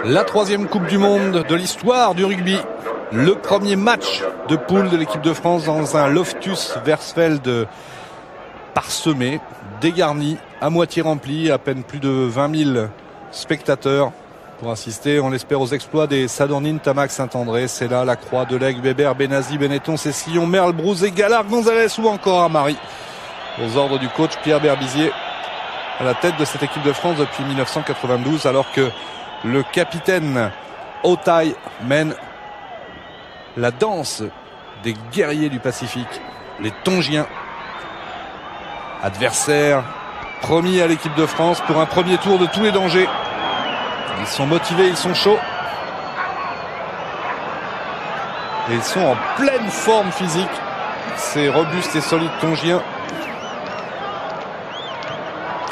La troisième Coupe du Monde de l'histoire du rugby. Le premier match de poule de l'équipe de France dans un Loftus Versfeld parsemé, dégarni, à moitié rempli, à peine plus de 20 000 spectateurs pour assister, on l'espère, aux exploits des Sadornines, Tamac, Saint-André. C'est là la Croix, Delegue, Weber, Benazi, Benetton, Cessillon, Merle, Brouzet, Gallard, Gonzalez ou encore Amari. Aux ordres du coach Pierre Berbizier, à la tête de cette équipe de France depuis 1992, alors que le capitaine Otai mène la danse des guerriers du Pacifique, les Tongiens. Adversaires promis à l'équipe de France pour un premier tour de tous les dangers. Ils sont motivés, ils sont chauds. Et ils sont en pleine forme physique. Ces robustes et solides Tongiens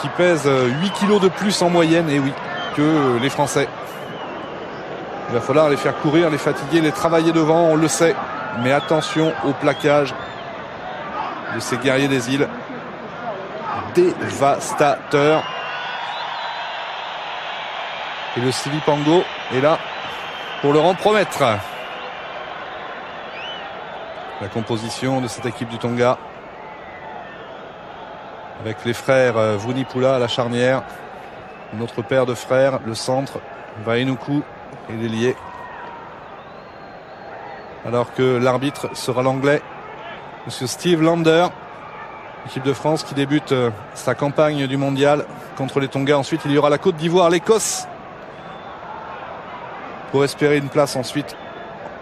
qui pèsent 8 kilos de plus en moyenne, et oui, que les Français. Il va falloir les faire courir, les fatiguer, les travailler devant, on le sait. Mais attention au plaquage de ces guerriers des îles. Dévastateur. Et le Sili Pango est là pour le compromettre. La composition de cette équipe du Tonga, avec les frères Vunipula à la charnière, notre père de frères, le centre, Vainuku et l'ailier. Alors que l'arbitre sera l'anglais, monsieur Steve Lander. Équipe de France qui débute sa campagne du mondial contre les Tonga. Ensuite, il y aura la Côte d'Ivoire, l'Écosse, pour espérer une place ensuite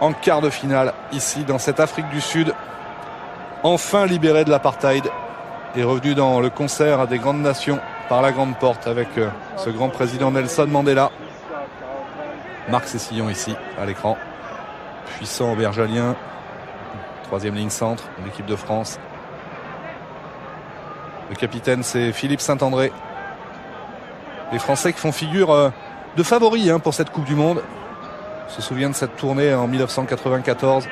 en quart de finale, ici dans cette Afrique du Sud, enfin libérée de l'apartheid et revenue dans le concert des grandes nations par la grande porte avec ce grand président Nelson Mandela. Marc Cessillon ici à l'écran, puissant aubergalien, troisième ligne centre de l'équipe de France. Le capitaine, c'est Philippe Saint-André. Les Français qui font figure de favoris pour cette Coupe du Monde. On se souvient de cette tournée en 1994.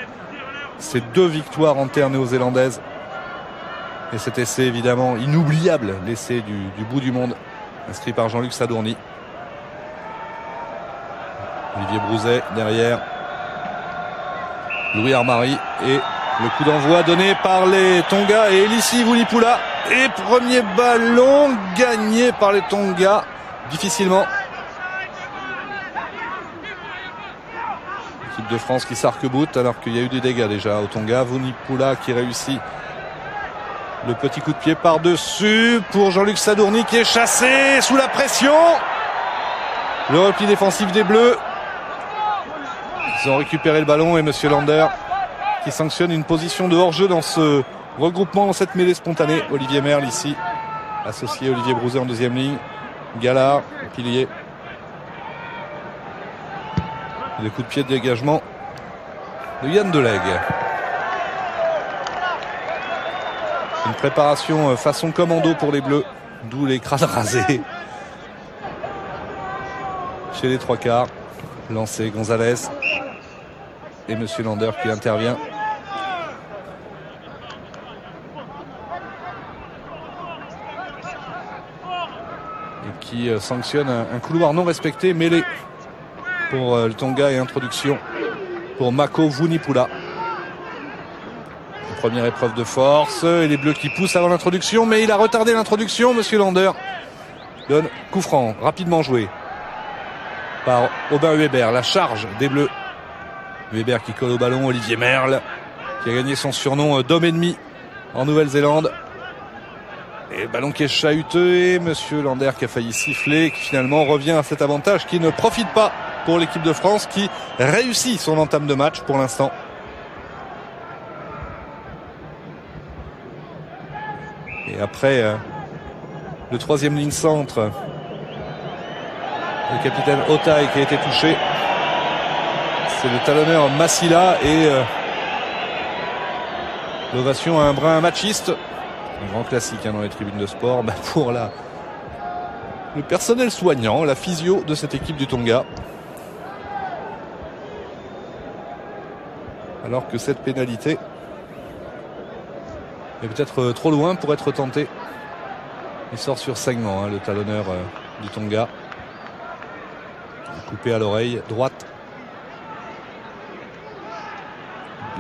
Ces 2 victoires en terre néo-zélandaise. Et cet essai évidemment inoubliable, l'essai du bout du monde, inscrit par Jean-Luc Sadourny. Olivier Brouzet derrière. Louis Armari et le coup d'envoi donné par les Tonga et Elissi Vunipula. Et premier ballon gagné par les Tonga, difficilement. L'équipe de France qui s'arc-boute alors qu'il y a eu des dégâts déjà au Tonga. Vunipula qui réussit le petit coup de pied par-dessus pour Jean-Luc Sadourny qui est chassé sous la pression. Le repli défensif des Bleus. Ils ont récupéré le ballon et monsieur Lander qui sanctionne une position de hors-jeu dans ce regroupement, dans cette mêlée spontanée. Olivier Merle ici, associé Olivier Brouzet en deuxième ligne. Gallard, pilier. Et le coup de pied de dégagement de Yann Delegue. Une préparation façon commando pour les Bleus, d'où les crânes rasés. Chez les trois quarts, lancé Gonzalez et monsieur Lander qui intervient. Et qui sanctionne un couloir non respecté, mêlé pour le Tonga et introduction pour Mako Vunipula. Première épreuve de force et les Bleus qui poussent avant l'introduction, mais il a retardé l'introduction. Monsieur Lander donne coup franc, rapidement joué par Aubin Weber. La charge des Bleus. Weber qui colle au ballon. Olivier Merle qui a gagné son surnom d'homme ennemi en Nouvelle-Zélande. Et ballon qui est chahuteux et monsieur Lander qui a failli siffler, qui finalement revient à cet avantage qui ne profite pas pour l'équipe de France qui réussit son entame de match pour l'instant. Et après le troisième ligne centre, le capitaine Otai qui a été touché. C'est le talonneur Massila et l'ovation à un brin machiste. Un grand classique dans les tribunes de sport pour le personnel soignant, la physio de cette équipe du Tonga. Alors que cette pénalité est peut-être trop loin pour être tentée Il sort sur segment, hein, le talonneur du Tonga. Coupé à l'oreille droite.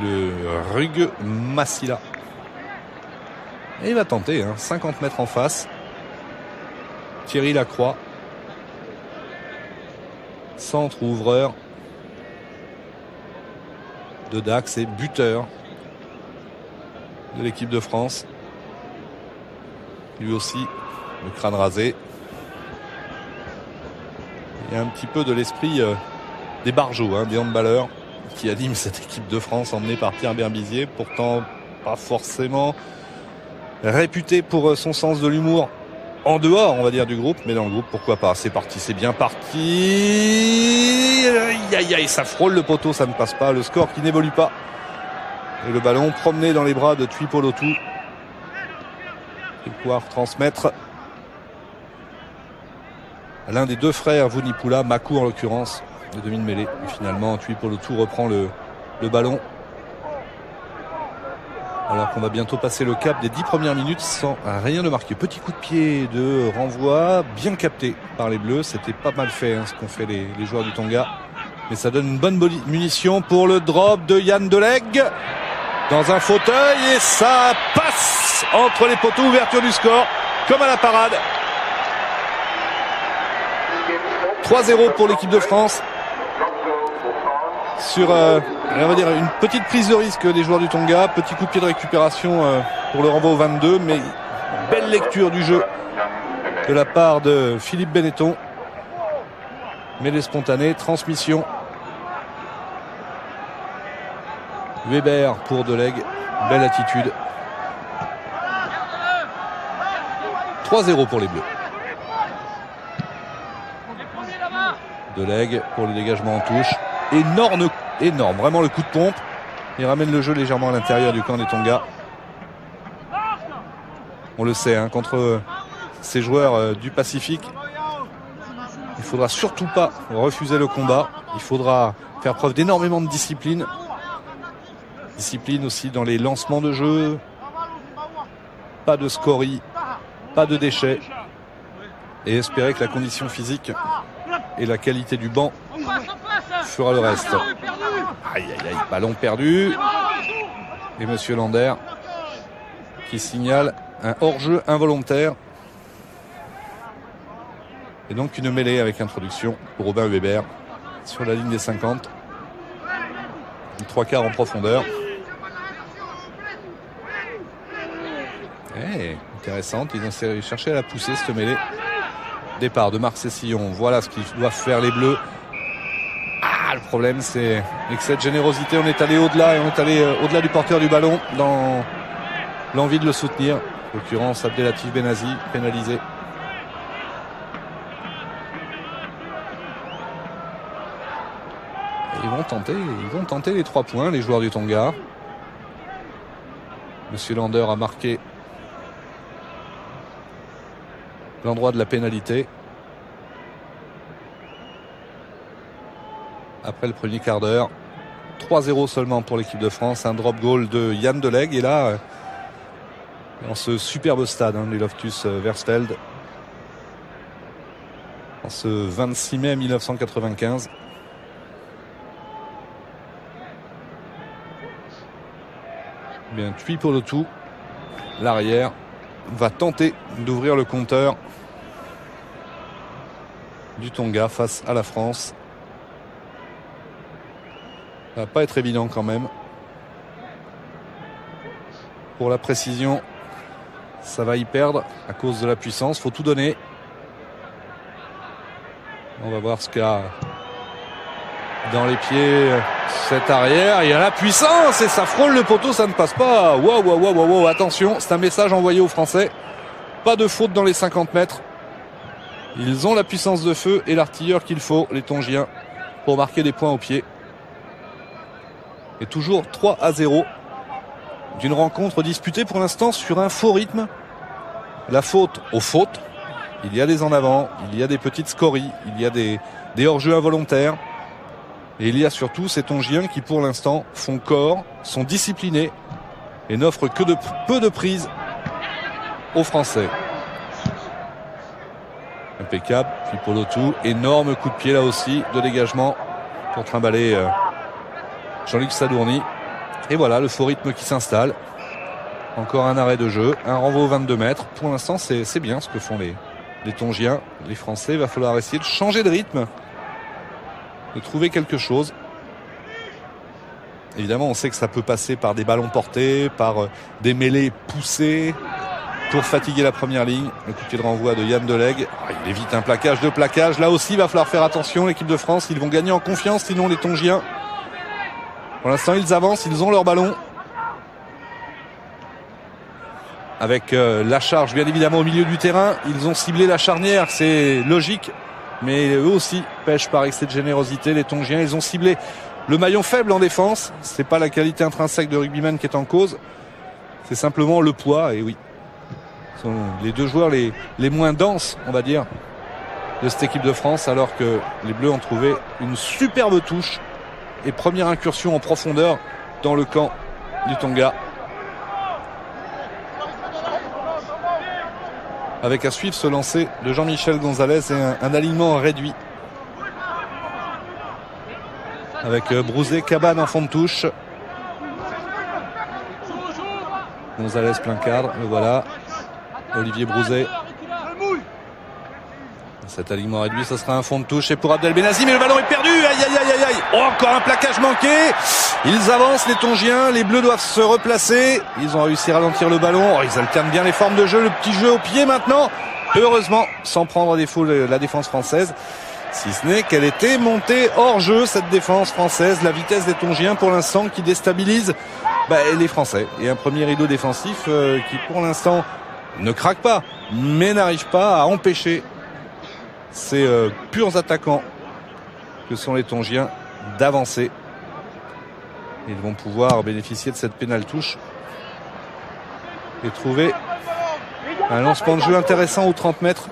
Le Rug Massila. Et il va tenter, hein, 50 mètres en face. Thierry Lacroix. Centre ouvreur de Dax et buteur de l'équipe de France. Lui aussi, le crâne rasé. Il y a un petit peu de l'esprit des barjots, hein, des handballeurs qui animent cette équipe de France emmenée par Pierre Berbizier, pourtant pas forcément réputé pour son sens de l'humour en dehors, on va dire, du groupe, mais dans le groupe, pourquoi pas. C'est parti, c'est bien parti. Aïe, aïe, aïe, ça frôle le poteau, ça ne passe pas. Le score qui n'évolue pas. Et le ballon promené dans les bras de Tuipulotu. Il va pouvoir transmettre à l'un des deux frères Vunipola, Makou en l'occurrence, de demi-mêlée. Et finalement, Tuipulotu reprend le ballon. Alors qu'on va bientôt passer le cap des 10 premières minutes sans rien de marqué. Petit coup de pied de renvoi, bien capté par les Bleus. C'était pas mal fait, hein, ce qu'ont fait les joueurs du Tonga. Mais ça donne une bonne munition pour le drop de Yann Delegue dans un fauteuil. Et ça passe entre les poteaux, ouverture du score, comme à la parade. 3-0 pour l'équipe de France. Sur on va dire une petite prise de risque des joueurs du Tonga, petit coup de pied de récupération pour le renvoi au 22, mais belle lecture du jeu de la part de Philippe Benetton. Mêlée spontanée, transmission. Weber pour Delegue, belle attitude. 3-0 pour les Bleus. Delegue pour le dégagement en touche. Énorme, vraiment le coup de pompe. Il ramène le jeu légèrement à l'intérieur du camp des Tonga. On le sait, hein, contre ces joueurs du Pacifique, il ne faudra surtout pas refuser le combat. Il faudra faire preuve d'énormément de discipline. Discipline aussi dans les lancements de jeu. Pas de scorie, pas de déchets. Et espérer que la condition physique et la qualité du banc fera le reste. Aïe aïe aïe, ballon perdu. Et monsieur Lander qui signale un hors-jeu involontaire. Et donc une mêlée avec introduction pour Robin Weber sur la ligne des 50. 3/4 en profondeur. Intéressante, ils ont cherché à la pousser cette mêlée. Départ de Marc Cessillon, voilà ce qu'ils doivent faire les Bleus. Le problème c'est avec cette générosité on est allé au-delà et on est allé au-delà du porteur du ballon dans l'envie de le soutenir. En l'occurrence Abdelatif Benazi pénalisé. Et ils vont tenter les 3 points, les joueurs du Tonga. Monsieur Lander a marqué l'endroit de la pénalité. Après le premier quart d'heure, 3-0 seulement pour l'équipe de France. Un drop goal de Yann Delegue. Et là, dans ce superbe stade, hein, les Loftus Versfeld, en ce 26 mai 1995. Bien, Tuipulotu, l'arrière, va tenter d'ouvrir le compteur du Tonga face à la France. Ça va pas être évident quand même. Pour la précision, ça va y perdre à cause de la puissance. Faut tout donner. On va voir ce qu'a dans les pieds cet arrière. Il y a la puissance et ça frôle le poteau, ça ne passe pas. Wow, attention, c'est un message envoyé aux Français. Pas de faute dans les 50 mètres. Ils ont la puissance de feu et l'artilleur qu'il faut, les Tongiens, pour marquer des points au pied. Et toujours 3-0 d'une rencontre disputée pour l'instant sur un faux rythme. La faute aux fautes. Il y a des en avant, il y a des petites scories, il y a des hors-jeux involontaires. Et il y a surtout ces Tongiens qui pour l'instant font corps, sont disciplinés et n'offrent que peu de prises aux Français. Impeccable. Puis Polotou, énorme coup de pied là aussi de dégagement pour trimballer Jean-Luc Sadourny. Et voilà le faux rythme qui s'installe. Encore un arrêt de jeu, un renvoi aux 22 mètres. Pour l'instant, c'est bien ce que font les Tongiens. Les Français, il va falloir essayer de changer de rythme, de trouver quelque chose. Évidemment, on sait que ça peut passer par des ballons portés, par des mêlées poussées pour fatiguer la première ligne. Le coup de pied de renvoi de Yann Delegue. Il évite un plaquage de plaquage. Là aussi, il va falloir faire attention. L'équipe de France, ils vont gagner en confiance, sinon les Tongiens. Pour l'instant, ils avancent, ils ont leur ballon. Avec la charge, bien évidemment, au milieu du terrain. Ils ont ciblé la charnière, c'est logique. Mais eux aussi pêchent par excès de générosité. Les Tongiens, ils ont ciblé le maillon faible en défense. C'est pas la qualité intrinsèque de rugbyman qui est en cause. C'est simplement le poids. Et oui, ce sont les deux joueurs les moins denses, on va dire, de cette équipe de France. Alors que les Bleus ont trouvé une superbe touche. Et première incursion en profondeur dans le camp du Tonga. Avec à suivre ce lancer de Jean-Michel Gonzalez et un alignement réduit. Avec Brouzé, Cabane en fond de touche. Gonzalez plein cadre, le voilà. Olivier Brouzé. Cet alignement réduit, ça sera un fond de touche. Et pour Abdel Benazi, mais le ballon est perdu. Aïe, aïe, aïe, aïe, aïe. Oh, encore un plaquage manqué. Ils avancent, les Tongiens. Les Bleus doivent se replacer. Ils ont réussi à ralentir le ballon. Oh, ils alternent bien les formes de jeu. Le petit jeu au pied maintenant. Heureusement, sans prendre à défaut la défense française. Si ce n'est qu'elle était montée hors jeu, cette défense française. La vitesse des Tongiens, pour l'instant, qui déstabilise les Français. Et un premier rideau défensif qui, pour l'instant, ne craque pas, mais n'arrive pas à empêcher ces purs attaquants que sont les Tongiens d'avancer. Ils vont pouvoir bénéficier de cette pénale touche et trouver un lancement de jeu intéressant aux 30 mètres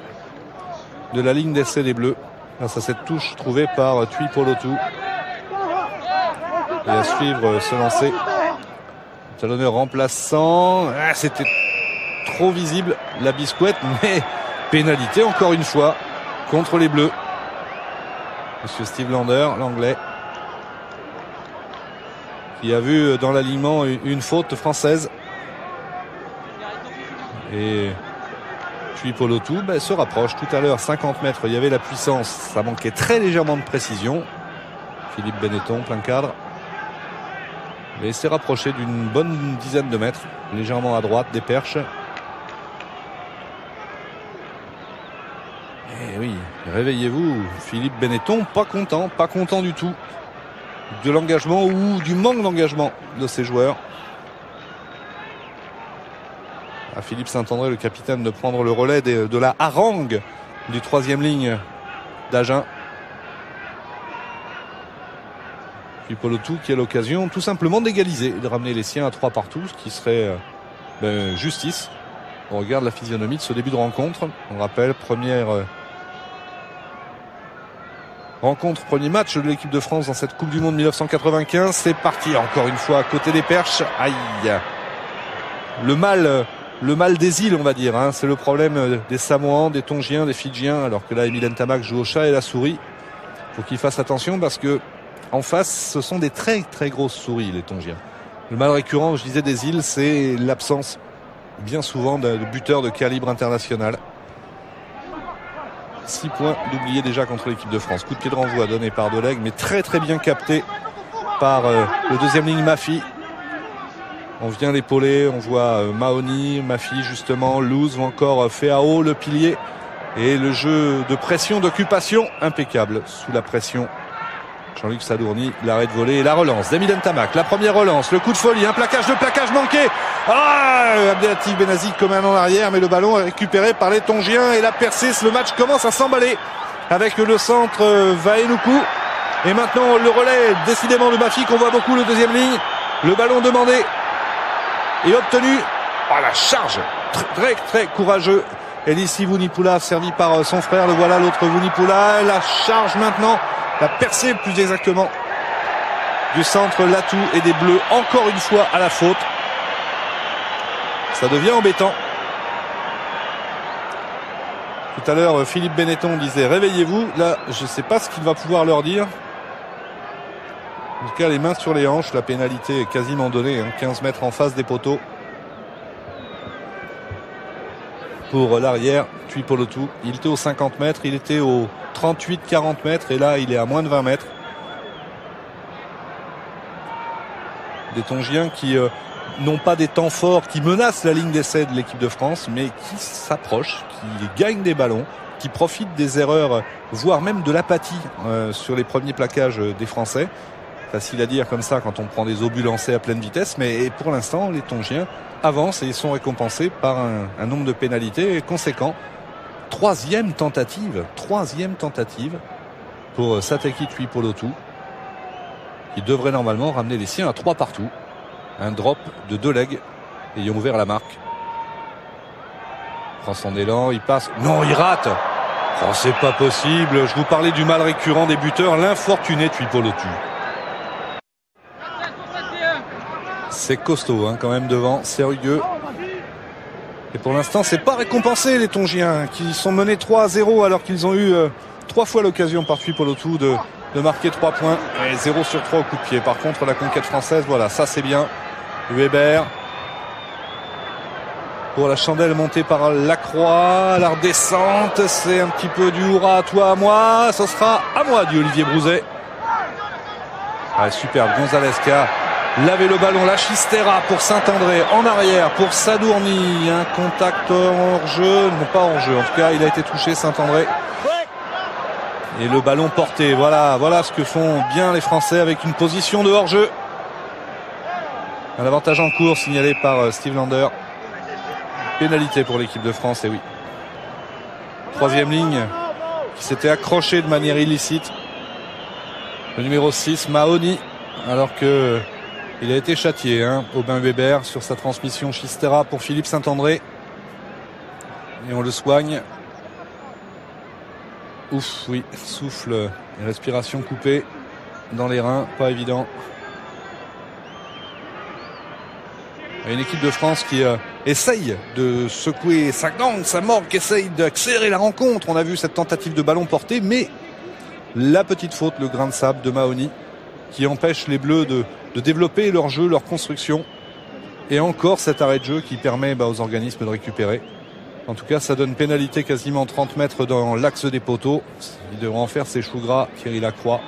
de la ligne d'essai des Bleus grâce à cette touche trouvée par Tui Polotou. Et à suivre ce lancer, talonneur remplaçant. C'était trop visible la biscouette, mais pénalité encore une fois contre les Bleus. Monsieur Steve Lander, l'anglais, qui a vu dans l'alignement une faute française. Et puis Polotou se rapproche tout à l'heure. 50 mètres, il y avait la puissance, ça manquait très légèrement de précision. Philippe Benetton, plein cadre. Mais il s'est rapproché d'une bonne dizaine de mètres, légèrement à droite des perches. Et oui, réveillez-vous, Philippe Benetton, pas content du tout de l'engagement ou du manque d'engagement de ses joueurs. À Philippe Saint-André, le capitaine, de prendre le relais de la harangue du troisième ligne d'Agen. Puis Polotou qui a l'occasion tout simplement d'égaliser, de ramener les siens à 3 partout, ce qui serait justice. On regarde la physionomie de ce début de rencontre. On rappelle, première rencontre, premier match de l'équipe de France dans cette Coupe du Monde 1995. C'est parti encore une fois à côté des perches. Aïe, le mal des îles, on va dire. C'est le problème des Samoans, des Tongiens, des Fidjiens. Alors que là, Emile Ntamak joue au chat et la souris. Faut qu'il fasse attention parce que en face, ce sont des très très grosses souris, les Tongiens. Le mal récurrent, je disais, des îles, c'est l'absence bien souvent de buteurs de calibre international. 6 points d'oubliés déjà contre l'équipe de France. Coup de pied de renvoi donné par Delegue, mais très très bien capté par le deuxième ligne Mafi. On vient l'épauler, on voit Mahoni, Mafi justement, Louz ou encore Feao, le pilier. Et le jeu de pression, d'occupation impeccable sous la pression. Jean-Luc Sadourny, l'arrêt de volée et la relance d'Emile Ntamak. La première relance, le coup de folie, un plaquage manqué. Abdelatif Benazi comme un en arrière, mais le ballon est récupéré par les Tongiens et la percée. Le match commence à s'emballer avec le centre Vaenoukou. Et maintenant le relais décidément de Mafi qu'on voit beaucoup, le deuxième ligne. Le ballon demandé et obtenu. La charge, très très courageux. Elissi Vunipola servi par son frère, le voilà l'autre Vunipola. La charge maintenant. La percée plus exactement du centre Latou et des Bleus encore une fois à la faute. Ça devient embêtant. Tout à l'heure, Philippe Benetton disait réveillez-vous. Là, je ne sais pas ce qu'il va pouvoir leur dire. En tout cas, les mains sur les hanches, la pénalité est quasiment donnée, 15 mètres en face des poteaux. Pour l'arrière, Tuipulotu. Il était aux 50 mètres, il était aux 38-40 mètres et là, il est à moins de 20 mètres. Des Tongiens qui n'ont pas des temps forts, qui menacent la ligne d'essai de l'équipe de France, mais qui s'approchent, qui gagnent des ballons, qui profitent des erreurs, voire même de l'apathie sur les premiers plaquages des Français. Facile à dire comme ça quand on prend des obus lancés à pleine vitesse, mais pour l'instant, les Tongiens avancent et ils sont récompensés par un nombre de pénalités conséquent. Troisième tentative pour Sateki Tuipulotu, qui devrait normalement ramener les siens à 3 partout. Un drop de 2 legs ayant ouvert la marque. Prend son élan, il passe. Non, il rate. Oh, c'est pas possible. Je vous parlais du mal récurrent des buteurs, l'infortuné Tuipulotu. C'est costaud quand même devant, sérieux. Et pour l'instant, c'est pas récompensé les Tongiens qui sont menés 3-0 alors qu'ils ont eu 3 fois l'occasion par Tuipulotu de marquer 3 points. Et 0 sur 3 au coup de pied. Par contre, la conquête française, voilà, ça c'est bien. Weber. Pour la chandelle montée par Lacroix. La redescente, c'est un petit peu du hurrah à toi, à moi. Ce sera à moi, dit Olivier Brouzet. Ah, superbe, Gonzalez qui a lavé le ballon, la Chistera pour Saint-André, en arrière pour Sadourny, un contact hors-jeu, non pas hors-jeu, en tout cas il a été touché Saint-André. Et le ballon porté, voilà ce que font bien les Français avec une position de hors-jeu. Un avantage en cours signalé par Steve Lander. Pénalité pour l'équipe de France, et oui. Troisième ligne qui s'était accrochée de manière illicite. Le numéro 6, Mahoni, alors que il a été châtié, Aubin Weber, sur sa transmission Chistera pour Philippe Saint-André. Et on le soigne. Ouf, oui, souffle et respiration coupée dans les reins, pas évident. Et une équipe de France qui essaye de secouer sa gangue, sa morgue, qui essaye d'accélérer la rencontre. On a vu cette tentative de ballon porté, mais la petite faute, le grain de sable de Mahoni, qui empêche les Bleus de développer leur jeu, leur construction. Et encore cet arrêt de jeu qui permet aux organismes de récupérer. En tout cas, ça donne pénalité quasiment 30 mètres dans l'axe des poteaux. Il devra en faire ses choux gras, Thierry Lacroix.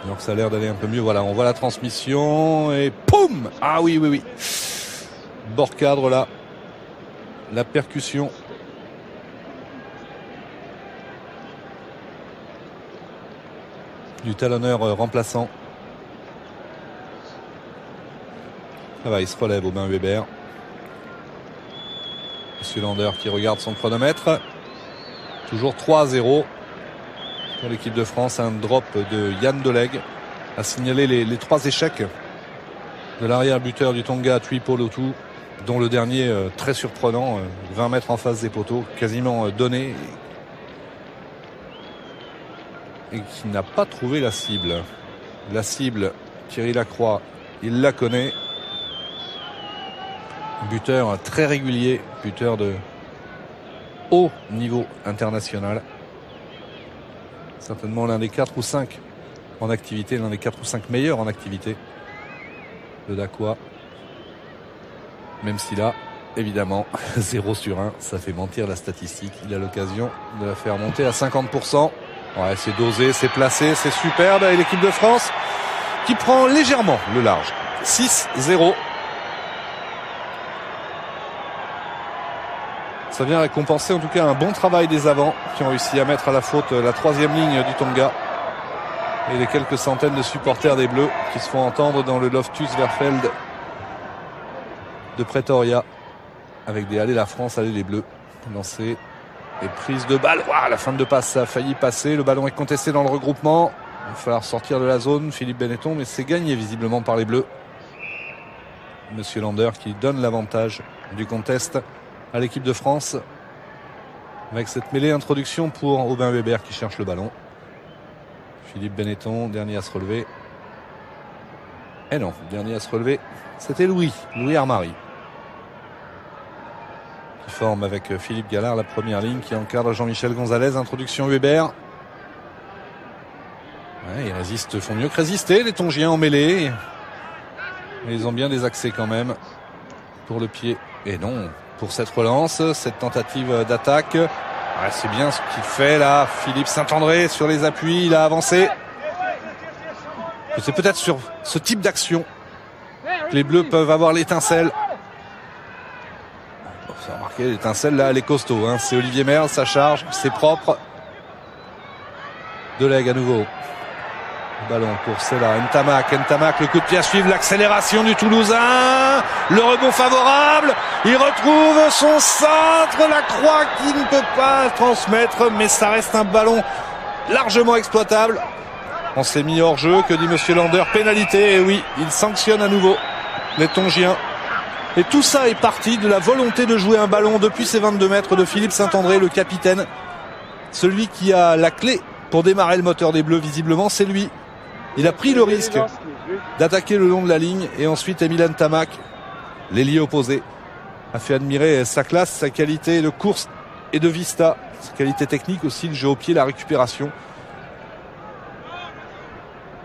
Alors que ça a l'air d'aller un peu mieux. Voilà, on voit la transmission et poum! Ah oui. Bord cadre là. La percussion. Du talonneur remplaçant. Ça va, il se relève Aubin Weber. Monsieur Lander qui regarde son chronomètre. Toujours 3-0 pour l'équipe de France. Un drop de Yann Deleg a signalé les 3 échecs de l'arrière-buteur du Tonga, Tuipulotu, dont le dernier très surprenant, 20 mètres en face des poteaux, quasiment donné, et qui n'a pas trouvé la cible. La cible, Thierry Lacroix, il la connaît. Buteur très régulier, buteur de haut niveau international. Certainement l'un des 4 ou 5 en activité, l'un des 4 ou 5 meilleurs en activité. Le Dacois. Même si là, évidemment, 0 sur 1, ça fait mentir la statistique. Il a l'occasion de la faire monter à 50%. Ouais, c'est dosé, c'est placé, c'est superbe. Et l'équipe de France qui prend légèrement le large. 6-0. Ça vient récompenser en tout cas un bon travail des avants qui ont réussi à mettre à la faute la 3e ligne du Tonga. Et les quelques centaines de supporters des Bleus qui se font entendre dans le Loftus Versfeld de Pretoria. Avec des allez la France, allez les Bleus. Lancé et prise de balle. Ouah, la fin de passe, ça a failli passer. Le ballon est contesté dans le regroupement. Il va falloir sortir de la zone, Philippe Benetton, mais c'est gagné visiblement par les Bleus. Monsieur Lander qui donne l'avantage du contest à l'équipe de France avec cette mêlée introduction pour Aubin Weber qui cherche le ballon. Philippe Benetton, dernier à se relever. Et non, dernier à se relever, c'était Louis Armari qui forme avec Philippe Gallard, la première ligne qui encadre Jean-Michel Gonzalez. Introduction Weber. Ouais, ils font mieux que résister, les Tongiens en mêlée. Mais ils ont bien des accès quand même pour le pied. Et non, pour cette relance, cette tentative d'attaque. Ouais, c'est bien ce qu'il fait là, Philippe Saint-André sur les appuis, il a avancé. C'est peut-être sur ce type d'action que les Bleus peuvent avoir l'étincelle. Vous avez remarqué, l'étincelle là, elle est costaud. Hein. C'est Olivier Merle, ça charge, c'est propre. Delègue à nouveau. Ballon pour Sela, Ntamak, le coup de pied à suivre, l'accélération du Toulousain, le rebond favorable, il retrouve son centre, la croix qui ne peut pas transmettre, mais ça reste un ballon largement exploitable. On s'est mis hors jeu, que dit monsieur Lander, pénalité, et oui, il sanctionne à nouveau les Tongiens. Et tout ça est parti de la volonté de jouer un ballon depuis ses 22 mètres de Philippe Saint-André, le capitaine. Celui qui a la clé pour démarrer le moteur des Bleus, visiblement, c'est lui. Il a pris le risque d'attaquer le long de la ligne et ensuite Emile Ntamak, l'ailier opposé, a fait admirer sa classe, sa qualité de course et de vista, sa qualité technique aussi, le jeu au pied, la récupération.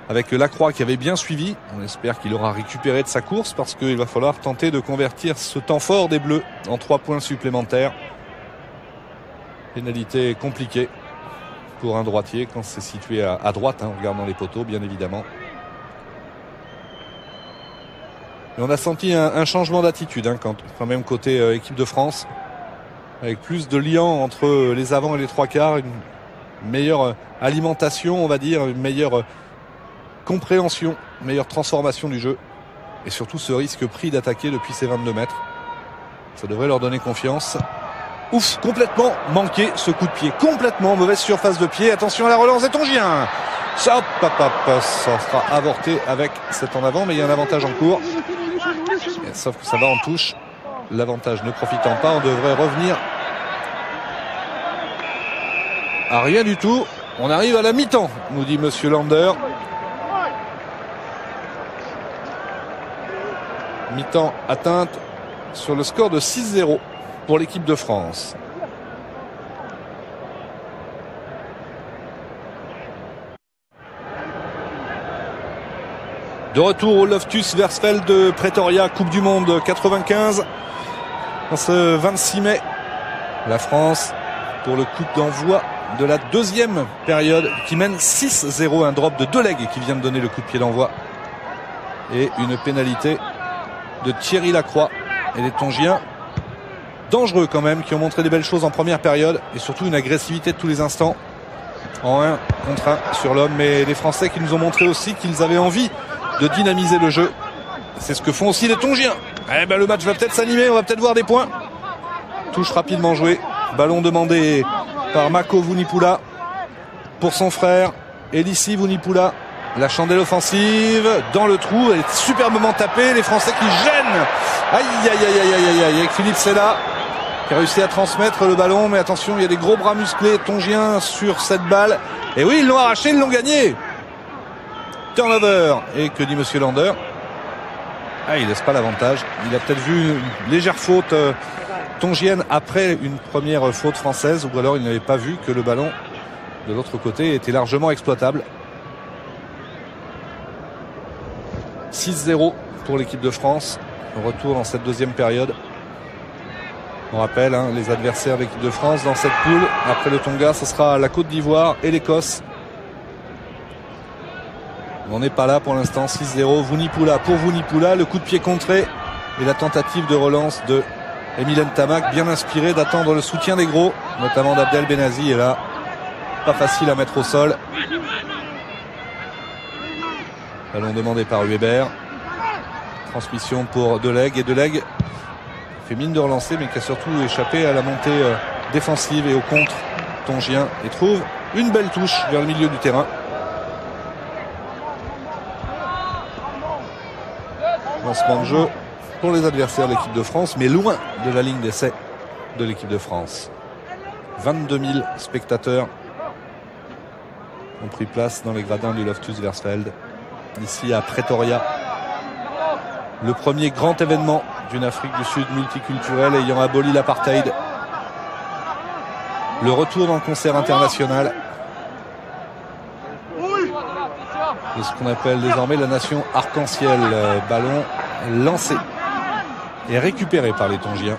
Avec Lacroix qui avait bien suivi, on espère qu'il aura récupéré de sa course parce qu'il va falloir tenter de convertir ce temps fort des Bleus en 3 points supplémentaires. Pénalité compliquée pour un droitier quand c'est situé à droite, en regardant les poteaux bien évidemment. Et on a senti un changement d'attitude quand même côté équipe de France, avec plus de liens entre les avants et les 3/4, une meilleure alimentation on va dire, une meilleure compréhension, une meilleure transformation du jeu et surtout ce risque pris d'attaquer depuis ces 22 mètres. Ça devrait leur donner confiance. Ouf, complètement manqué ce coup de pied. Complètement mauvaise surface de pied. Attention à la relance des Tongiens. Ça sera avorté avec cet en avant, mais il y a un avantage en cours. Et sauf que ça va en touche. L'avantage ne profitant pas, on devrait revenir à rien du tout. On arrive à la mi-temps, nous dit monsieur Lander. Mi-temps atteinte sur le score de 6-0. Pour l'équipe de France. De retour au Loftus Versfeld de Pretoria, Coupe du Monde 95. En ce 26 mai, la France pour le coup d'envoi de la deuxième période qui mène 6-0. Un drop de Delègue qui vient de donner le coup de pied d'envoi. Et une pénalité de Thierry Lacroix. Et les Tongiens dangereux quand même, qui ont montré des belles choses en première période et surtout une agressivité de tous les instants en 1 contre 1 sur l'homme, mais les Français qui nous ont montré aussi qu'ils avaient envie de dynamiser le jeu. C'est ce que font aussi les Tongiens. Eh ben, le match va peut-être s'animer, on va peut-être voir des points. Touche rapidement jouée, ballon demandé par Mako Vunipula pour son frère Elissi Vunipula. La chandelle offensive dans le trou, elle est superbement tapée, les Français qui gênent. Aïe aïe aïe aïe aïe aïe, avec Philippe Sela qui a réussi à transmettre le ballon, mais attention, il y a des gros bras musclés Tongiens sur cette balle. Et oui, ils l'ont arraché, ils l'ont gagné. Turnover. Et que dit monsieur Lander? Ah, il laisse pas l'avantage. Il a peut-être vu une légère faute tongienne après une première faute française, ou alors il n'avait pas vu que le ballon de l'autre côté était largement exploitable. 6-0 pour l'équipe de France. Retour dans cette deuxième période. On rappelle les adversaires de l'équipe de France dans cette poule. Après le Tonga, ce sera la Côte d'Ivoire et l'Écosse. On n'est pas là pour l'instant. 6-0. Vunipula pour Vunipula. Le coup de pied contré et la tentative de relance de Emile Ntamak, bien inspiré d'attendre le soutien des gros, notamment d'Abdel Benazi. Et là, pas facile à mettre au sol. Ballon demandé par Weber. Transmission pour Delègue. Et Delègue fait mine de relancer, mais qui a surtout échappé à la montée défensive et au contre tongien. Et trouve une belle touche vers le milieu du terrain. Lancement de jeu pour les adversaires de l'équipe de France, mais loin de la ligne d'essai de l'équipe de France. 22 000 spectateurs ont pris place dans les gradins du Loftus Versfeld, ici à Pretoria. Le premier grand événement d'une Afrique du Sud multiculturelle ayant aboli l'apartheid. Le retour dans le concert international de ce qu'on appelle désormais la nation arc-en-ciel. Ballon lancé et récupéré par les Tongiens.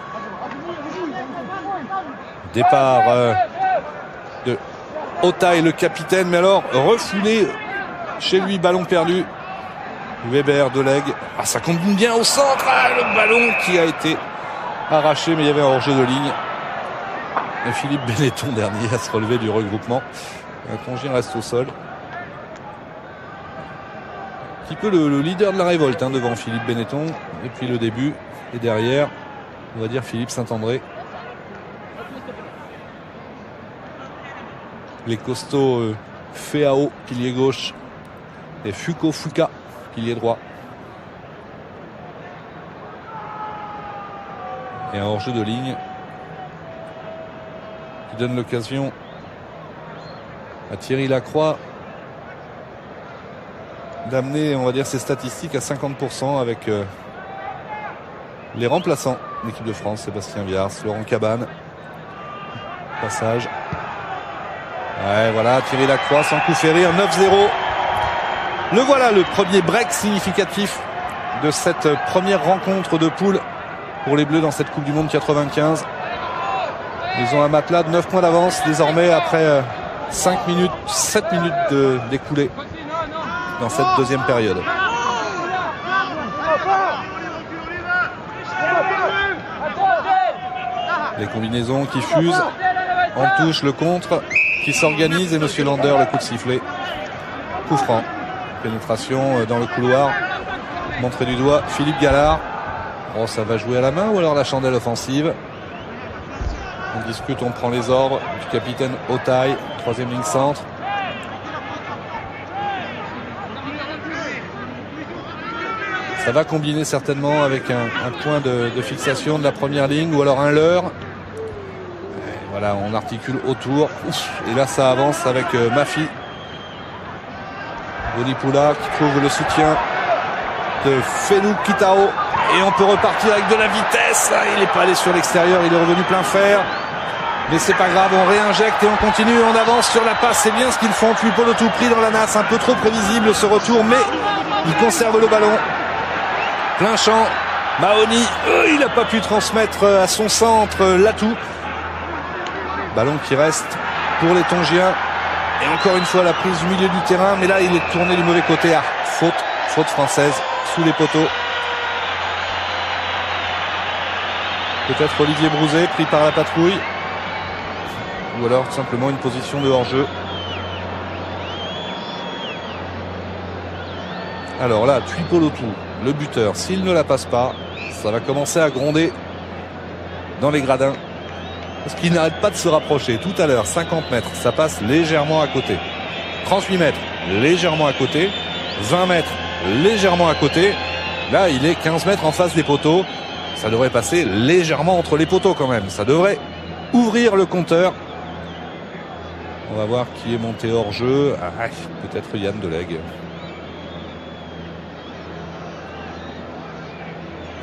Départ de Otai, le capitaine, mais alors refoulé chez lui, ballon perdu. Weber de leg. Ah, ça combine bien au centre. Ah, le ballon qui a été arraché, mais il y avait un hors-jeu de ligne. Et Philippe Benetton, dernier à se relever du regroupement. Un Tongien reste au sol. Un petit peu le leader de la révolte devant Philippe Benetton. Depuis le début. Et derrière, on va dire Philippe Saint-André. Les costauds Feao, pilier gauche, et Fuko Fuka, pilier droit. Et un hors-jeu de ligne qui donne l'occasion à Thierry Lacroix d'amener, on va dire, ses statistiques à 50% avec les remplaçants de l'équipe de France, Sébastien Viars, Laurent Cabane. Passage. Ouais, voilà, Thierry Lacroix sans coup férir, 9-0. Le voilà, le premier break significatif de cette première rencontre de poule pour les Bleus dans cette Coupe du Monde 95. Ils ont un matelas de 9 points d'avance désormais après 5 minutes, 7 minutes d'écoulé dans cette deuxième période. Les combinaisons qui fusent, en touche le contre qui s'organise et Monsieur Lander, le coup de sifflet. Coup franc. Pénétration dans le couloir. Montré du doigt Philippe Gallard. Oh, ça va jouer à la main ou alors la chandelle offensive? On discute, on prend les ordres du capitaine Otai, troisième ligne centre. Ça va combiner certainement avec un point de fixation de la première ligne ou alors un leurre. Voilà, on articule autour. Et là, ça avance avec Mafi. Vunipola qui trouve le soutien de Fenou Kitao. Et on peut repartir avec de la vitesse. Il n'est pas allé sur l'extérieur, il est revenu plein fer. Mais c'est pas grave, on réinjecte et on continue. On avance sur la passe. C'est bien ce qu'ils font. Tuipolo tout pris dans la nasse. Un peu trop prévisible ce retour, mais il conserve le ballon. Plein champ. Mahoni, il n'a pas pu transmettre à son centre l'atout. Ballon qui reste pour les Tongiens. Et encore une fois la prise du milieu du terrain. Mais là il est tourné du mauvais côté. Ah, faute française sous les poteaux. Peut-être Olivier Brouzet pris par la patrouille. Ou alors tout simplement une position de hors-jeu. Alors là, Tuipolotu, le buteur, s'il ne la passe pas, ça va commencer à gronder dans les gradins. Parce qu'il n'arrête pas de se rapprocher. Tout à l'heure, 50 mètres, ça passe légèrement à côté. 38 mètres, légèrement à côté. 20 mètres, légèrement à côté. Là, il est 15 mètres en face des poteaux. Ça devrait passer légèrement entre les poteaux quand même. Ça devrait ouvrir le compteur. On va voir qui est monté hors jeu. Ah, peut-être Yann Delegue.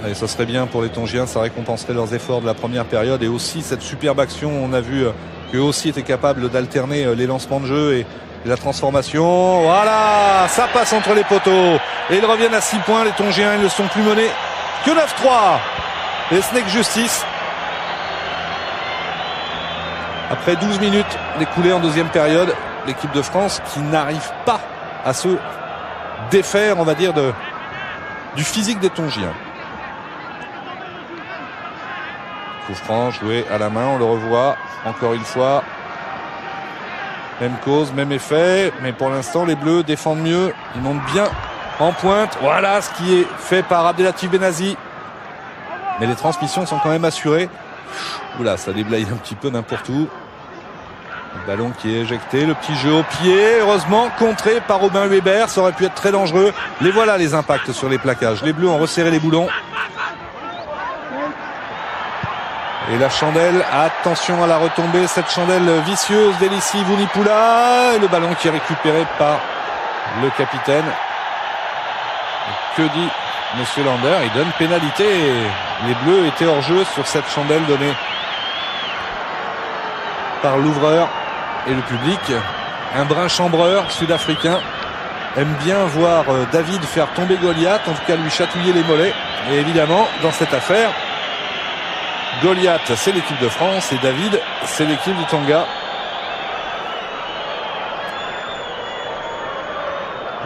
Et ça serait bien pour les Tongiens, ça récompenserait leurs efforts de la première période et aussi cette superbe action. On a vu qu'eux aussi étaient capables d'alterner les lancements de jeu et la transformation. Voilà, ça passe entre les poteaux et ils reviennent à 6 points. Les Tongiens, ils ne sont plus menés que 9-3 et ce n'est que justice. Après 12 minutes d'écoulée en deuxième période, l'équipe de France qui n'arrive pas à se défaire, on va dire, du physique des Tongiens. Coup franc joué à la main, on le revoit encore une fois. Même cause, même effet, mais pour l'instant les Bleus défendent mieux, ils montent bien en pointe. Voilà ce qui est fait par Abdelatif Benazi. Mais les transmissions sont quand même assurées. Oula, ça déblaye un petit peu n'importe où. Le ballon qui est éjecté, le petit jeu au pied, heureusement contré par Robin Weber, ça aurait pu être très dangereux. Les voilà les impacts sur les plaquages. Les Bleus ont resserré les boulons. Et la chandelle, attention à la retombée, cette chandelle vicieuse d'Elissi Vunipola. Et le ballon qui est récupéré par le capitaine. Que dit Monsieur Lander, il donne pénalité. Les Bleus étaient hors jeu sur cette chandelle donnée par l'ouvreur et le public. Un brin chambreur sud-africain aime bien voir David faire tomber Goliath, en tout cas lui chatouiller les mollets. Et évidemment, dans cette affaire, Goliath, c'est l'équipe de France et David, c'est l'équipe du Tonga.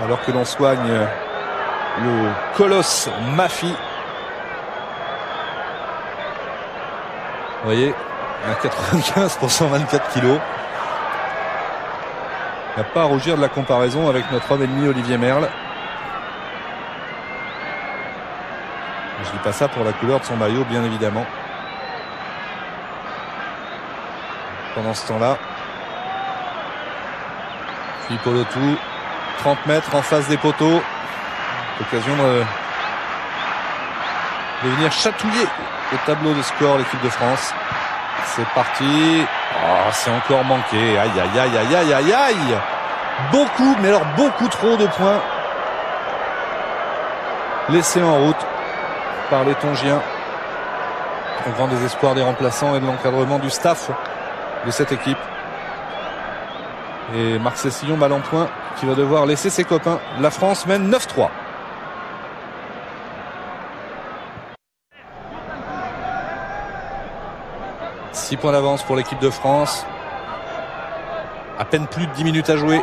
Alors que l'on soigne le colosse Mafi. Vous voyez, à 95 pour 124 kilos. Il n'y a pas à rougir de la comparaison avec notre homme ennemi Olivier Merle. Je dis pas ça pour la couleur de son maillot, bien évidemment. Pendant ce temps-là, Philippe Olotou, 30 mètres en face des poteaux. L'occasion de venir chatouiller au tableau de score l'équipe de France. C'est parti. Oh, c'est encore manqué. Aïe, aïe, aïe, aïe, aïe, aïe, aïe. Beaucoup, mais alors beaucoup trop de points laissés en route par les Tongiens. Au grand désespoir des remplaçants et de l'encadrement du staff de cette équipe. Et Marc Cessillon mal en point qui va devoir laisser ses copains. La France mène 9-3. Six points d'avance pour l'équipe de France. À peine plus de 10 minutes à jouer.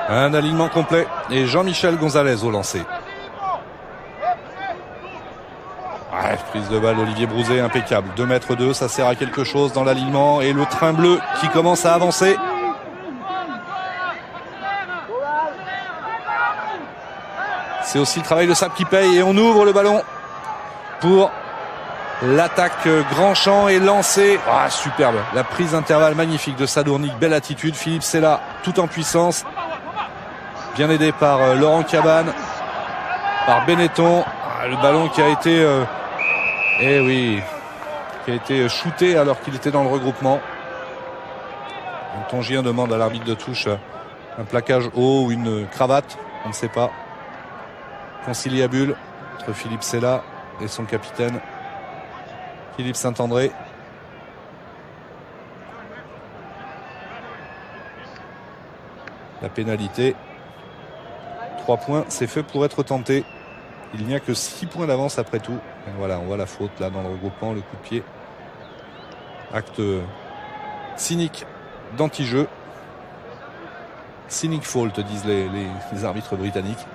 Un alignement complet. Et Jean-Michel Gonzalez au lancer. Ouais, prise de balle Olivier Brouzet impeccable. 2,2 m, ça sert à quelque chose dans l'alignement. Et le train bleu qui commence à avancer. C'est aussi le travail de Sap qui paye. Et on ouvre le ballon pour l'attaque grand champ et lancé. Ah, superbe. La prise d'intervalle magnifique de Sadournik. Belle attitude. Philippe Sella tout en puissance. Bien aidé par Laurent Cabane. Par Benetton. Ah, le ballon qui a été... eh oui. Qui a été shooté alors qu'il était dans le regroupement. Un Tongien demande à l'arbitre de touche un plaquage haut ou une cravate. On ne sait pas. Conciliabule entre Philippe Sella et son capitaine Philippe Saint-André. La pénalité. 3 points, c'est fait pour être tenté. Il n'y a que 6 points d'avance après tout. Et voilà, on voit la faute là dans le regroupement, le coup de pied. Acte cynique d'anti-jeu. Cynic fault, disent les arbitres britanniques.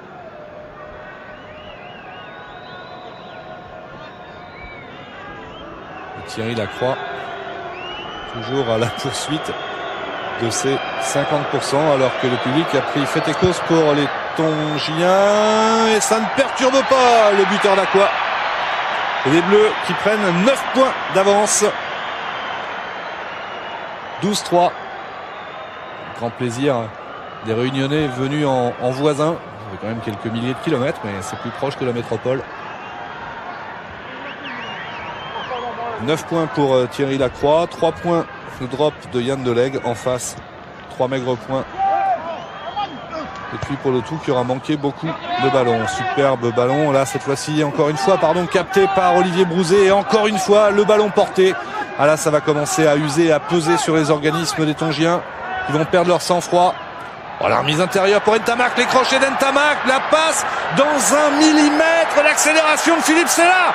Thierry Lacroix, toujours à la poursuite de ses 50%, alors que le public a pris fait et cause pour les Tongiens. Et ça ne perturbe pas le buteur Lacroix. Et les Bleus qui prennent 9 points d'avance. 12-3. Grand plaisir des Réunionnais venus en voisin. Ça fait quand même quelques milliers de kilomètres, mais c'est plus proche que la métropole. 9 points pour Thierry Lacroix, 3 points le drop de Yann Delegue en face, 3 maigres points. Et puis pour le tout qui aura manqué beaucoup de ballons. Superbe ballon, là cette fois-ci encore une fois, capté par Olivier Brouzet et encore une fois le ballon porté. Ah là ça va commencer à user, à peser sur les organismes des Tongiens qui vont perdre leur sang-froid. Oh, la remise intérieure pour Ntamak, les crochets d'Ntamak, la passe dans 1 millimètre, l'accélération de Philippe Sella.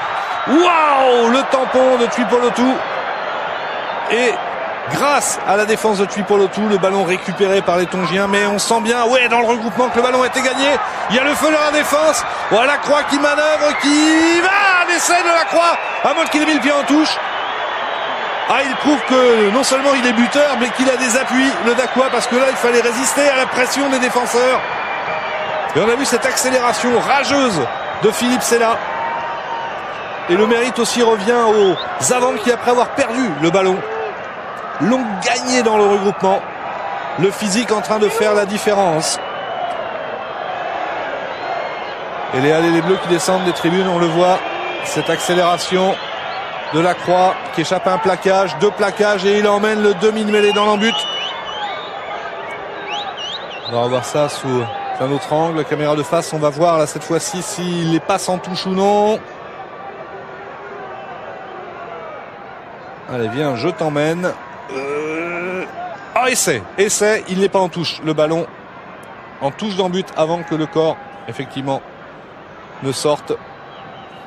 Waouh, le tampon de Tuipulotu. Et grâce à la défense de Tuipulotu, le ballon récupéré par les Tongiens. Mais on sent bien, ouais, dans le regroupement que le ballon a été gagné. Il y a le feu dans la défense. Voilà Lacroix qui manœuvre, qui va, l'essai de Lacroix. À moins qu'il ait mis le pied en touche. Ah, il prouve que non seulement il est buteur, mais qu'il a des appuis, le Dacquois, parce que là, il fallait résister à la pression des défenseurs. Et on a vu cette accélération rageuse de Philippe Sella. Et le mérite aussi revient aux avants qui, après avoir perdu le ballon, l'ont gagné dans le regroupement. Le physique en train de faire la différence. Et les Bleus qui descendent des tribunes, on le voit, cette accélération de Lacroix qui échappe à un plaquage, 2 plaquages et il emmène le demi de mêlée dans l'embut. On va revoir ça sous C'est un autre angle, caméra de face, on va voir là cette fois-ci s'il les passe en touche ou non. Allez, viens, je t'emmène. Ah, essai, il n'est pas en touche. Le ballon en touche dans but avant que le corps, effectivement, ne sorte.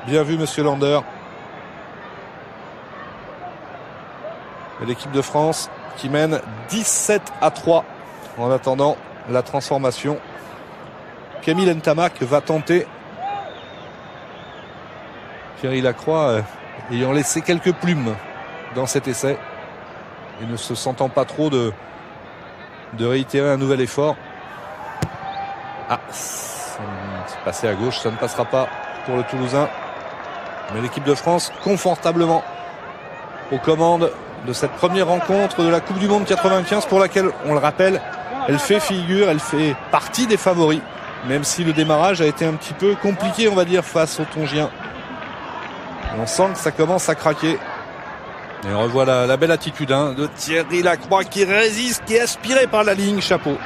Bien vu, monsieur Lander. Et l'équipe de France qui mène 17-3 en attendant la transformation. Camille Ntamak va tenter. Thierry Lacroix ayant laissé quelques plumes dans cet essai et ne se sentant pas trop de réitérer un nouvel effort. Ah, c'est passé à gauche, ça ne passera pas pour le Toulousain. Mais l'équipe de France confortablement aux commandes de cette première rencontre de la Coupe du Monde 95 pour laquelle, on le rappelle, elle fait figure, elle fait partie des favoris, même si le démarrage a été un petit peu compliqué, on va dire, face aux Tongiens. Et on sent que ça commence à craquer. Et on revoit la belle attitude de Thierry Lacroix qui résiste, qui est aspiré par la ligne. Chapeau.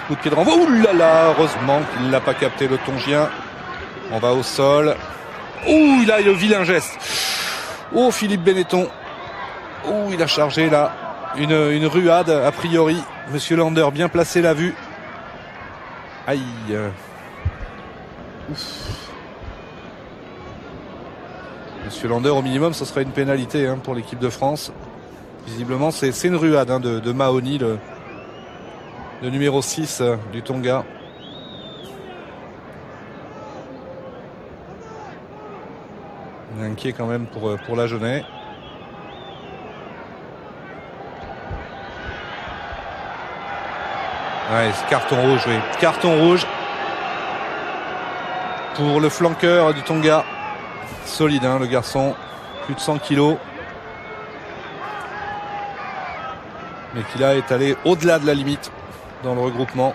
Coup de pied de renvoi. Ouh là là, heureusement qu'il ne l'a pas capté, le Tongien. On va au sol. Ouh, il a le vilain geste. Oh, Philippe Benetton. Ouh, il a chargé là. Une ruade a priori. Monsieur Lander bien placé, la vue. Aïe. Ouf. Monsieur Lander, au minimum, ce serait une pénalité pour l'équipe de France. Visiblement, c'est une ruade de Mahoney, le numéro 6 du Tonga. On est inquiet quand même pour la Genève. Ouais, carton rouge, oui. Carton rouge pour le flanqueur du Tonga. Solide, le garçon. Plus de 100 kilos. Mais qui là est allé au-delà de la limite dans le regroupement.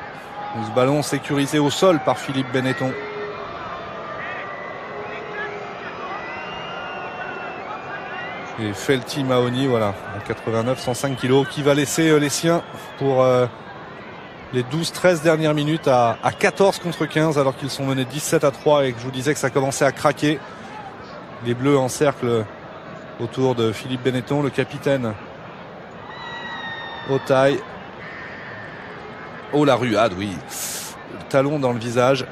Ce ballon sécurisé au sol par Philippe Benetton. Et Felty Mahoney, voilà, à 89, 105 kilos, qui va laisser les siens pour les 12-13 dernières minutes à 14 contre 15, alors qu'ils sont menés 17-3 et que je vous disais que ça commençait à craquer. Les Bleus encerclent autour de Philippe Benetton, le capitaine au taille. Oh, la ruade, oui. Le talon dans le visage.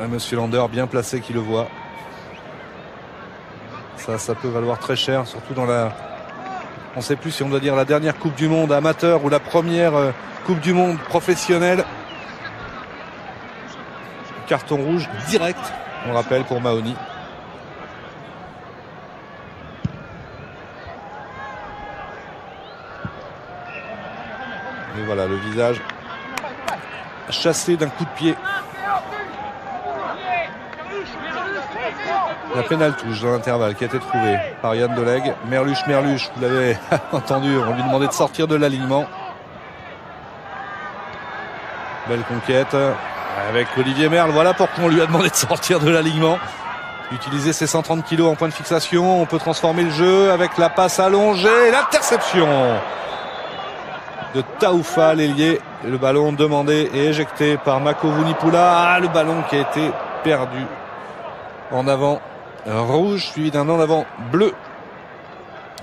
Monsieur Lander bien placé qui le voit. Ça peut valoir très cher, surtout dans la... On ne sait plus si on doit dire la dernière Coupe du Monde amateur ou la première Coupe du Monde professionnelle. Carton rouge direct, on rappelle, pour Mahoney. Et voilà, le visage chassé d'un coup de pied. La pénale touche dans l'intervalle qui a été trouvée par Yann Delegue. Merluche, vous l'avez entendu, on lui demandait de sortir de l'alignement. Belle conquête avec Olivier Merle. Voilà pourquoi on lui a demandé de sortir de l'alignement. Utiliser ses 130 kilos en point de fixation. On peut transformer le jeu avec la passe allongée. L'interception de Taoufa, l'ailier. Le ballon demandé et éjecté par Mako Vunipola. Ah, le ballon qui a été perdu. En avant rouge suivi d'un en avant bleu.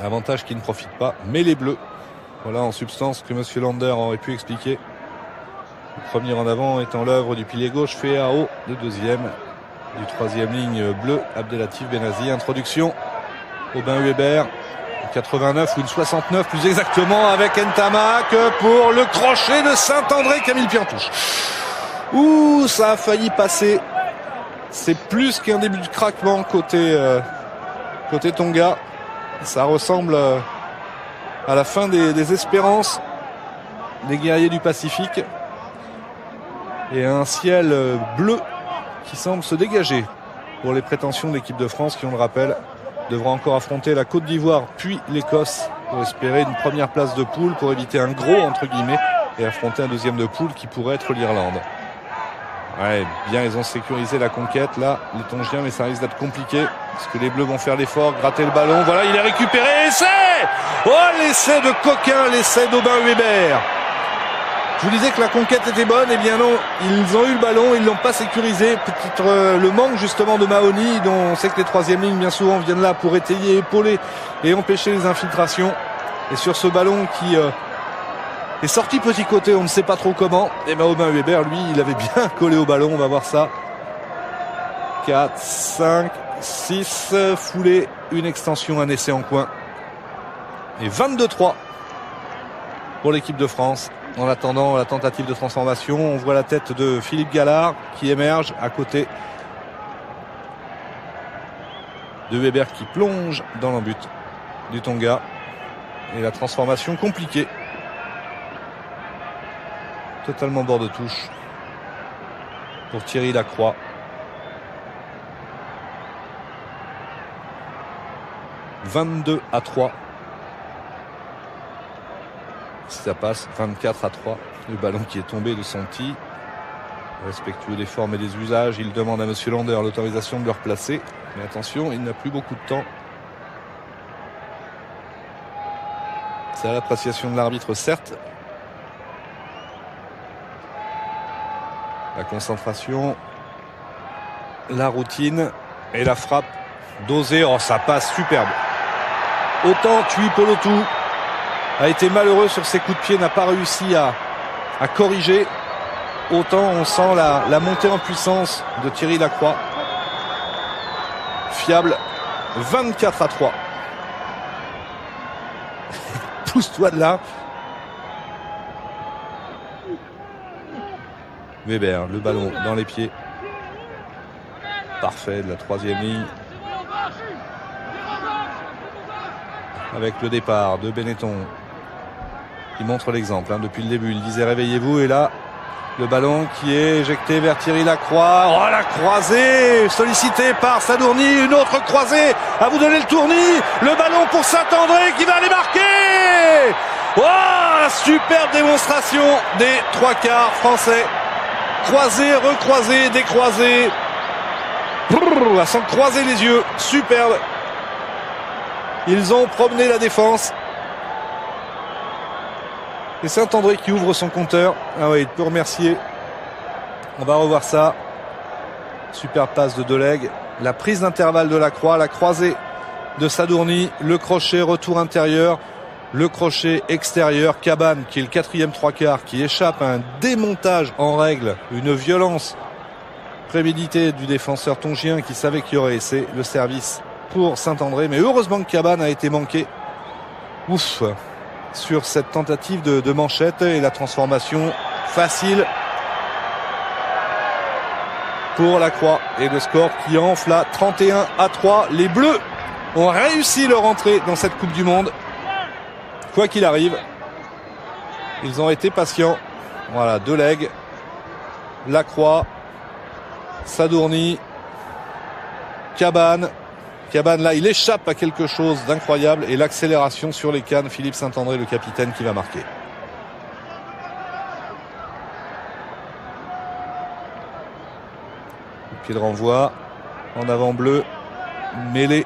Avantage qui ne profite pas, mais les bleus. Voilà en substance que monsieur Lander aurait pu expliquer. Le premier en avant étant l'œuvre du pilier gauche Féao, le deuxième du troisième ligne bleu Abdelatif Benazi. Introduction Aubin Hubert, 89 ou une 69 plus exactement, avec Ntamak pour le crochet de Saint-André. Camille Piantouche. Ouh, ça a failli passer. C'est plus qu'un début de craquement côté Tonga. Ça ressemble à la fin des espérances des guerriers du Pacifique. Et un ciel bleu qui semble se dégager pour les prétentions de l'équipe de France qui, on le rappelle, devra encore affronter la Côte d'Ivoire puis l'Écosse pour espérer une première place de poule, pour éviter un gros entre guillemets et affronter un deuxième de poule qui pourrait être l'Irlande. Ouais, bien, ils ont sécurisé la conquête là, les Tongiens, mais ça risque d'être compliqué parce que les Bleus vont faire l'effort, gratter le ballon. Voilà, il est récupéré. Essai! Oh, l'essai de Coquin, l'essai d'Aubin Hubert. Je vous disais que la conquête était bonne, et bien non, ils ont eu le ballon, ils l'ont pas sécurisé. Peut-être le manque justement de Mahoni, dont on sait que les troisième lignes bien souvent viennent là pour étayer, épauler et empêcher les infiltrations. Et sur ce ballon qui est sorti petit côté, on ne sait pas trop comment, et ben Aubin Weber, lui, il avait bien collé au ballon, on va voir ça. 4, 5, 6, foulée, une extension, un essai en coin. Et 22-3 pour l'équipe de France. En attendant la tentative de transformation, on voit la tête de Philippe Gallard qui émerge à côté de Weber qui plonge dans l'embut du Tonga. Et la transformation compliquée. Totalement bord de touche pour Thierry Lacroix. « 22-3. Si ça passe, 24-3. Le ballon qui est tombé de Santi. Respectueux des formes et des usages, il demande à Monsieur Lander l'autorisation de le replacer. Mais attention, il n'a plus beaucoup de temps. C'est à l'appréciation de l'arbitre, certes. La concentration, la routine et la frappe dosée. Oh, ça passe superbe. Autant Tuipolotu a été malheureux sur ses coups de pied, n'a pas réussi à corriger. Autant on sent la montée en puissance de Thierry Lacroix. Fiable. 24-3. Pousse-toi de là. Weber, le ballon dans les pieds. Parfait de la troisième ligne. Avec le départ de Benetton. Il montre l'exemple depuis le début. Il disait réveillez-vous, et là le ballon qui est éjecté vers Thierry Lacroix. Oh, la croisée sollicitée par Sadourny. Une autre croisée à vous donner le tournis. Le ballon pour Saint-André qui va aller marquer. Oh, la superbe démonstration des trois quarts français. Croisé, recroisé, décroisé. Sans croiser les yeux. Superbe. Ils ont promené la défense. Et Saint-André qui ouvre son compteur. Ah oui, il peut remercier. On va revoir ça. Super passe de Delegue. La prise d'intervalle de Lacroix. La croisée de Sadourny. Le crochet, retour intérieur. Le crochet extérieur. Cabane, qui est le quatrième trois quarts, qui échappe à un démontage en règle. Une violence préméditée du défenseur tongien qui savait qu'il y aurait essai. Le service pour Saint-André. Mais heureusement que Cabane a été manqué. Ouf. Sur cette tentative de manchette, et la transformation facile pour Lacroix, et le score qui enfle à 31-3. Les Bleus ont réussi leur entrée dans cette Coupe du Monde. Quoi qu'il arrive, ils ont été patients. Voilà, Delegue, Lacroix, Sadourny, Cabane. Cabane, là, il échappe à quelque chose d'incroyable, et l'accélération sur les cannes, Philippe Saint-André, le capitaine, qui va marquer. Pied de renvoi, en avant bleu, mêlé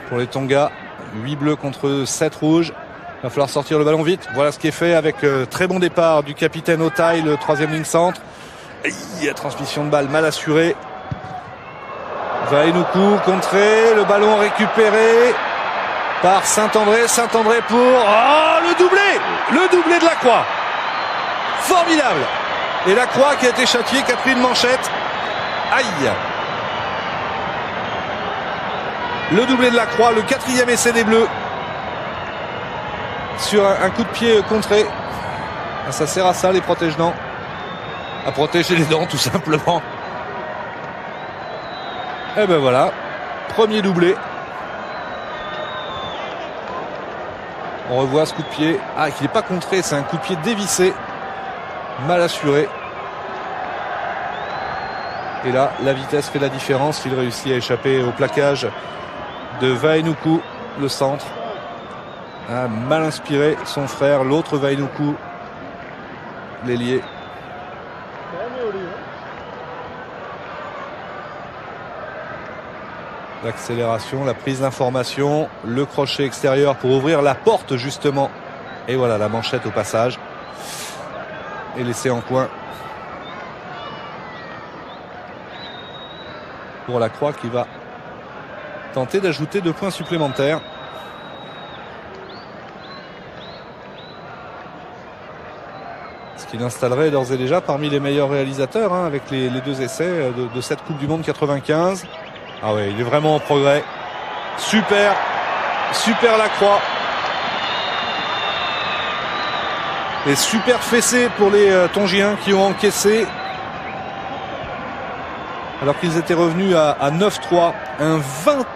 pour les Tonga. 8 bleus contre 7 rouges. Il va falloir sortir le ballon vite. Voilà ce qui est fait avec très bon départ du capitaine Otaï, le troisième ligne centre. La transmission de balle mal assurée. Vainoukou contré, le ballon récupéré par Saint-André. Saint-André pour le doublé de Lacroix. Formidable. Et Lacroix qui a été châtié, qui a pris une manchette. Aïe. Le doublé de Lacroix, le quatrième essai des Bleus sur un coup de pied contré. Ça sert à ça, les protège-dents, à protéger les dents tout simplement. Et ben voilà, premier doublé. On revoit ce coup de pied. Ah, qui n'est pas contré, c'est un coup de pied dévissé, mal assuré. Et là, la vitesse fait la différence. Il réussit à échapper au plaquage de Vainoukou, le centre. A mal inspiré son frère, l'autre Vainoukou, l'ailier. L'accélération, la prise d'information, le crochet extérieur pour ouvrir la porte justement. Et voilà la manchette au passage. et l'essai en coin pour la Croix qui va tenter d'ajouter 2 points supplémentaires. Ce qui l'installerait d'ores et déjà parmi les meilleurs réalisateurs avec les 2 essais de cette Coupe du Monde 95. Ah ouais, il est vraiment en progrès. Super, super la Croix. Et super fessé pour les Tongiens qui ont encaissé. Alors qu'ils étaient revenus à 9-3, un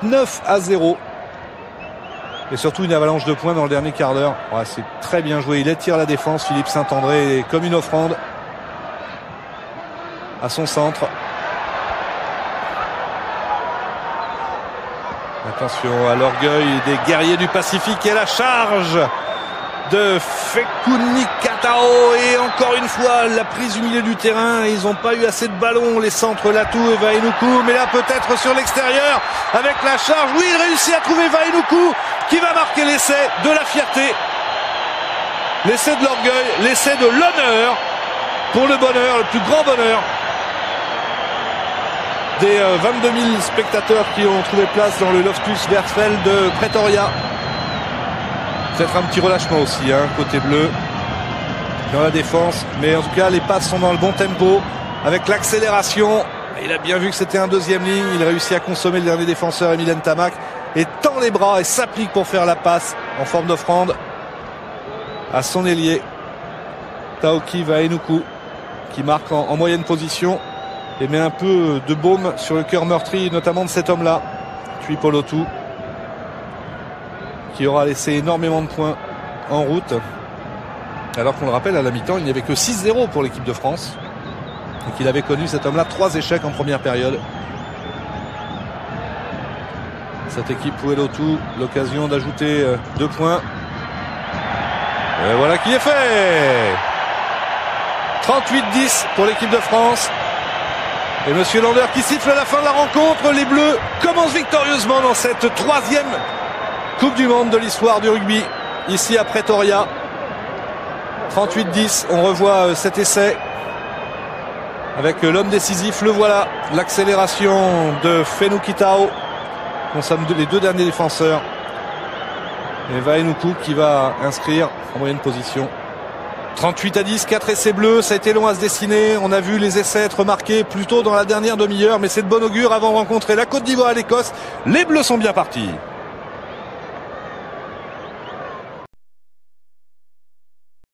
29-0. Et surtout une avalanche de points dans le dernier quart d'heure. Ouais, c'est très bien joué. Il étire la défense, Philippe Saint-André, comme une offrande à son centre. Attention à l'orgueil des guerriers du Pacifique et la charge de Fekuni Katao. Et encore une fois, la prise du milieu du terrain. Ils n'ont pas eu assez de ballons, les centres Latou et Vainuku. Mais là, peut-être sur l'extérieur, avec la charge. Oui, il réussit à trouver Vainuku, qui va marquer l'essai de la fierté. L'essai de l'orgueil, l'essai de l'honneur. Pour le bonheur, le plus grand bonheur des 22 000 spectateurs qui ont trouvé place dans le Loftus Versfeld de Pretoria. Peut-être un petit relâchement aussi, côté bleu, dans la défense. Mais en tout cas, les passes sont dans le bon tempo, avec l'accélération. Il a bien vu que c'était un deuxième ligne. Il réussit à consommer le dernier défenseur, Emile Ntamak, et tend les bras et s'applique pour faire la passe en forme d'offrande à son ailier, Taoki Vainuku, qui marque en moyenne position et met un peu de baume sur le cœur meurtri, notamment de cet homme-là, Tuipolotu, qui aura laissé énormément de points en route. Alors qu'on le rappelle, à la mi-temps, il n'y avait que 6-0 pour l'équipe de France. Et qu'il avait connu, cet homme-là, 3 échecs en première période. Cette équipe Tuipolotu, l'occasion d'ajouter 2 points. Et voilà qui est fait. 38-10 pour l'équipe de France. Et Monsieur Lander qui siffle la fin de la rencontre. Les Bleus commencent victorieusement dans cette 3e Coupe du Monde de l'histoire du rugby, ici à Pretoria. 38-10, on revoit cet essai avec l'homme décisif, le voilà, l'accélération de Fekuni Katao, consomme les 2 derniers défenseurs. Et Vainuku qui va inscrire en moyenne position. 38-10, 4 essais bleus, ça a été long à se dessiner. On a vu les essais être marqués plus tôt dans la dernière demi-heure, mais c'est de bon augure avant de rencontrer la Côte d'Ivoire et l'Écosse. Les Bleus sont bien partis.